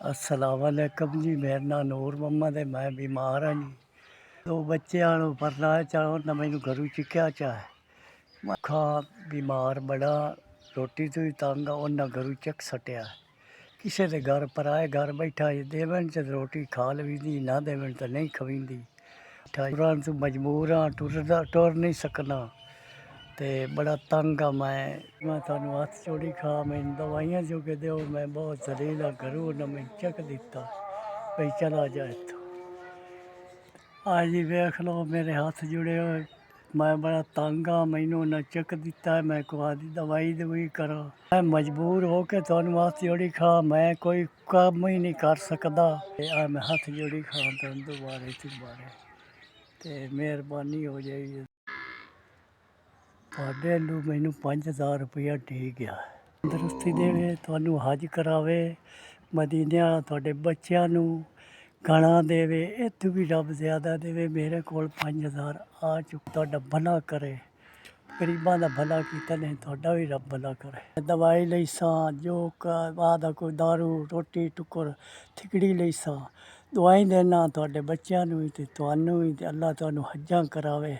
अस्सलामुअलैकुम जी। मेरा नाम नूर मोहम्मद है। मैं बीमार हाँ जी। दो बच्चों ਨੂੰ ਪਰਨਾ ਚਾਹ ਉਹਨਾਂ ਮੈਨੂੰ ਘਰੋਂ ਚੁੱਕਿਆ ਚਾਹ ਮੈਂ ਖਾ ਬਿਮਾਰ ਬੜਾ ਰੋਟੀ ਤੋਂ ਹੀ ਤੰਗ ਆ ਉਹਨਾਂ ਘਰੋਂ ਚੱਕ ਸਟਿਆ ਕਿਸੇ ਦੇ ਘਰ ਪਰਾਏ ਘਰ ਬੈਠਾ ਦੇਵਣ ਚ ਰੋਟੀ ਖਾ ਲਵੀਦੀ ਨਾ ਦੇਵਣ ਤਾਂ ਨਹੀਂ ਖਵੀਂਦੀ ਠਾਰਾਂ ਤੋਂ ਮਜਬੂਰ ਹਾਂ ਟੁਰ ਨਹੀਂ ਸਕਣਾ ਤੇ ਬੜਾ ਤੰਗ ਆ ਮੈਂ ਤੁਹਾਨੂੰ ਹੱਥ ਜੋੜੀ ਖਾ ਮੈਨੂੰ ਦਵਾਈਆਂ ਜੋ ਕੇ ਦਿਓ ਮੈਂ ਬਹੁਤ ਜ਼ਲੀਲ ਆ ਘਰੋਂ ਉਹਨਾਂ ਮੈਨੂੰ ਚੱਕ ਦਿੱਤਾ ਬਈ ਚਲਾ ਜਾ ਇੱਥੋਂ ਆ ਜੀ ਵੇਖ ਲਓ ਮੇਰੇ ਹੱਥ ਜੁੜੇ ਹੋਏ ਮੈਂ ਬੜਾ ਤੰਗ ਆ ਮੈਨੂੰ ਉਹਨਾਂ ਚੱਕ ਦਿੱਤਾ ਮੈਂ ਕੋਈ ਦਵਾਈ ਦਵਾਈ ਕਰਾਂ ਮੈਂ ਮਜਬੂਰ ਹੋ ਕੇ ਤੁਹਾਨੂੰ ਹੱਥ ਜੋੜੀ ਖਾ ਮੈਂ ਕੋਈ ਕੰਮ ਹੀ ਨਹੀਂ ਕਰ ਸਕਦਾ ਆ ਮੈਂ ਹੱਥ ਜੋੜੀ ਖਾ ਤੁਹਾਨੂੰ ਦੁਬਾਰੇ ਤੇ ਮਿਹਰਬਾਨੀ ਹੋ ਜਾਏਗੀ ਤੁਹਾਡੇ ਨੂੰ ਮੈਨੂੰ 5000 ਰੁਪਇਆ ਦੇ ਗਿਆ ਤੰਦਰੁਸਤੀ ਦੇਵੇ ਤੁਹਾਨੂੰ ਹੱਜ ਕਰਾਵੇ ਮਦੀਨਾ ਤੁਹਾਡੇ ਬੱਚਿਆਂ ਨੂੰ ਗਾਣਾ ਦੇਵੇ ਇੱਥੋਂ ਵੀ ਰੱਬ ਜ਼ਿਆਦਾ ਦੇਵੇ ਮੇਰੇ ਕੋਲ 5000 ਆ ਚੁੱਕ ਤੁਹਾਡਾ ਭਲਾ ਕਰੇ ਗਰੀਬਾਂ ਦਾ ਭਲਾ ਕੀਤਾ ਨਹੀਂ ਤੁਹਾਡਾ ਵੀ ਰੱਬ ਭਲਾ ਕਰੇ ਦਵਾਈ ਲਈ ਸਾਂ ਜੋ ਦਾ ਕੋਈ ਦਾਰੂ ਰੋਟੀ ਟੁੱਕਰ ਥਿਕੜੀ ਲਈ ਸਾਂ ਦਵਾਈ ਦੇਣਾ ਤੁਹਾਡੇ ਬੱਚਿਆਂ ਨੂੰ ਵੀ ਅਤੇ ਤੁਹਾਨੂੰ ਵੀ ਅਤੇ ਅੱਲਾ ਤੁਹਾਨੂੰ ਹੱਜਾਂ ਕਰਾਵੇ